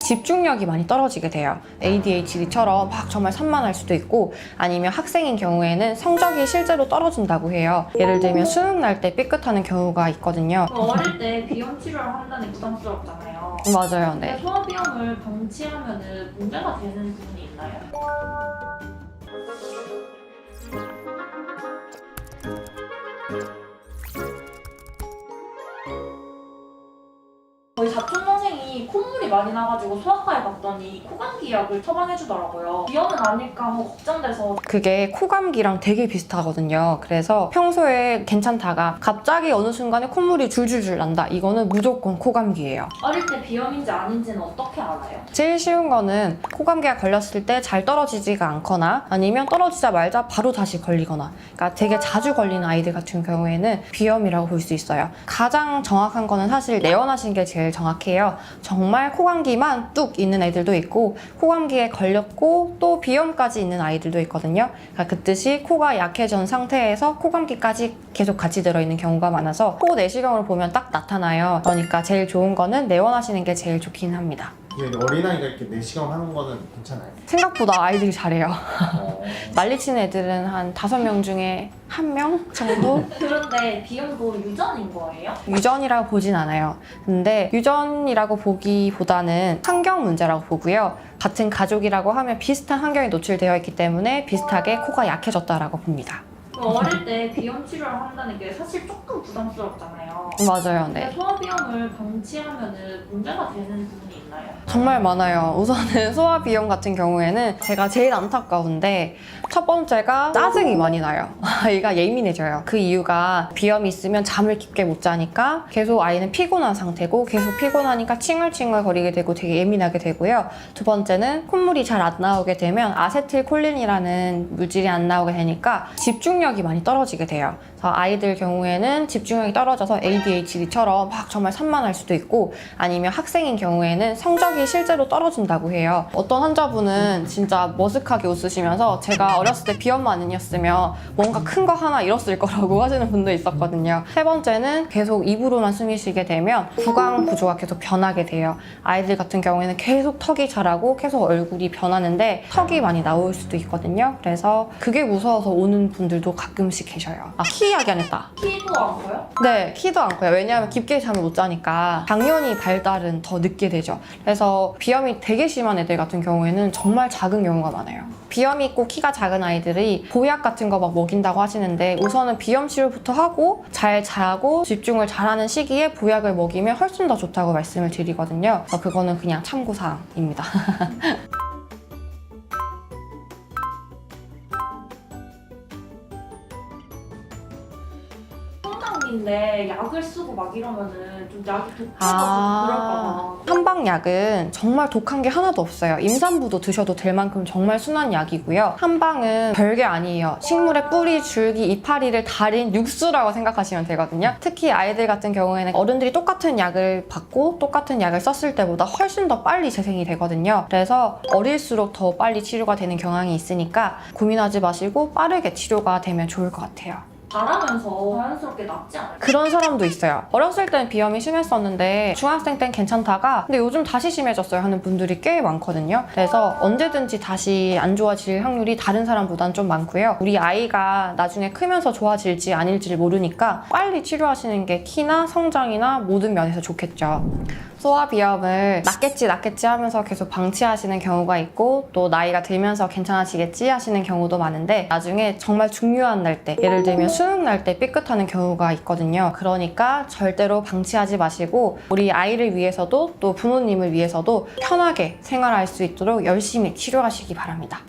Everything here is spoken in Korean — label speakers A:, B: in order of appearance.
A: 집중력이 많이 떨어지게 돼요. ADHD처럼 막 정말 산만할 수도 있고, 아니면 학생인 경우에는 성적이 실제로 떨어진다고 해요. 예를 들면 수능 날 때 삐끗하는 경우가 있거든요.
B: 어릴 때 비염 치료를 한다니 부담스럽잖아요.
A: 맞아요. 네.
B: 근데 소화비염을 방치하면 문제가 되는 부분이 있나요? 저희 사촌 동생이 콧물이 많이 나가지고 소아과에 갔더니 코감기 약을 처방해주더라고요. 비염은 아닐까 하고 걱정돼서.
A: 그게 코감기랑 되게 비슷하거든요. 그래서 평소에 괜찮다가 갑자기 어느 순간에 콧물이 줄줄줄 난다. 이거는 무조건 코감기예요.
B: 어릴 때 비염인지 아닌지는 어떻게 알아요?
A: 제일 쉬운 거는 코감기가 걸렸을 때 잘 떨어지지가 않거나 아니면 떨어지자마자 바로 다시 걸리거나, 그러니까 되게 자주 걸리는 아이들 같은 경우에는 비염이라고 볼 수 있어요. 가장 정확한 거는 사실 내원하신 게 제일 정확해요. 정말 코감기만 뚝 있는 애들도 있고 코감기에 걸렸고 또 비염까지 있는 아이들도 있거든요. 그러니까 그 뜻이 코가 약해진 상태에서 코감기까지 계속 같이 들어있는 경우가 많아서 코 내시경을 보면 딱 나타나요. 그러니까 제일 좋은 거는 내원하시는 게 제일 좋긴 합니다.
C: 어린아이가 이렇게 내시경 하는 거는 괜찮아요?
A: 생각보다 아이들이 잘해요.
C: 어.
A: 난리치는 애들은 한 5명 중에 1명 정도?
B: 그런데 비염도 유전인 거예요?
A: 유전이라고 보진 않아요. 근데 유전이라고 보기보다는 환경 문제라고 보고요. 같은 가족이라고 하면 비슷한 환경에 노출되어 있기 때문에 비슷하게 코가 약해졌다라고 봅니다.
B: 어릴 때 비염 치료를 한다는 게 사실 조금 부담스럽잖아요.
A: 맞아요.
B: 근데
A: 네.
B: 소화비염을 방치하면 문제가 되는 부분이 있나요?
A: 정말 많아요. 우선은 소화비염 같은 경우에는 제가 제일 안타까운데 첫 번째가 짜증이 많이 나요. 아이가 예민해져요. 그 이유가 비염이 있으면 잠을 깊게 못 자니까 계속 아이는 피곤한 상태고 계속 피곤하니까 칭얼칭얼 거리게 되고 되게 예민하게 되고요. 두 번째는 콧물이 잘 안 나오게 되면 아세틸콜린이라는 물질이 안 나오게 되니까 집중력이 많이 떨어지게 돼요. 그래서 아이들 경우에는 집중력이 떨어져서 ADHD처럼 막 정말 산만할 수도 있고, 아니면 학생인 경우에는 성적이 실제로 떨어진다고 해요. 어떤 환자분은 진짜 머쓱하게 웃으시면서 제가 어렸을 때 비염만 아니었으면 뭔가 큰 거 하나 잃었을 거라고 하시는 분도 있었거든요. 세 번째는 계속 입으로만 숨이 쉬게 되면 구강 구조가 계속 변하게 돼요. 아이들 같은 경우에는 계속 턱이 자라고 계속 얼굴이 변하는데 턱이 많이 나올 수도 있거든요. 그래서 그게 무서워서 오는 분들도 가끔씩 계셔요. 키 이야기 안 했다.
B: 키도 안 커요?
A: 네, 키도 안 커요. 왜냐하면 깊게 잠을 못 자니까 당연히 발달은 더 늦게 되죠. 그래서 비염이 되게 심한 애들 같은 경우에는 정말 작은 경우가 많아요. 비염이 있고 키가 작은 아이들이 보약 같은 거 막 먹인다고 하시는데 우선은 비염 치료부터 하고 잘 자고 집중을 잘하는 시기에 보약을 먹이면 훨씬 더 좋다고 말씀을 드리거든요. 그래서 그거는 그냥 참고사항입니다.
B: 성장기인데 약을 쓰고 막 이러면은 좀 약이 독해서 그럴까 봐.
A: 한방약은 정말 독한 게 하나도 없어요. 임산부도 드셔도 될 만큼 정말 순한 약이고요. 한방은 별게 아니에요. 식물의 뿌리, 줄기, 이파리를 달인 육수라고 생각하시면 되거든요. 특히 아이들 같은 경우에는 어른들이 똑같은 약을 받고 똑같은 약을 썼을 때보다 훨씬 더 빨리 재생이 되거든요. 그래서 어릴수록 더 빨리 치료가 되는 경향이 있으니까 고민하지 마시고 빠르게 치료가 되면 좋을 것 같아요.
B: 자라면서 자연스럽게 낫지 않을까요?
A: 그런 사람도 있어요. 어렸을 땐 비염이 심했었는데 중학생 땐 괜찮다가 근데 요즘 다시 심해졌어요 하는 분들이 꽤 많거든요. 그래서 언제든지 다시 안 좋아질 확률이 다른 사람보단 좀 많고요. 우리 아이가 나중에 크면서 좋아질지 아닐지를 모르니까 빨리 치료하시는 게 키나 성장이나 모든 면에서 좋겠죠. 소화비염을 낫겠지 하면서 계속 방치하시는 경우가 있고, 또 나이가 들면서 괜찮아지겠지 하시는 경우도 많은데 나중에 정말 중요한 날 때, 예를 들면 수능 날 때 삐끗하는 경우가 있거든요. 그러니까 절대로 방치하지 마시고 우리 아이를 위해서도 또 부모님을 위해서도 편하게 생활할 수 있도록 열심히 치료하시기 바랍니다.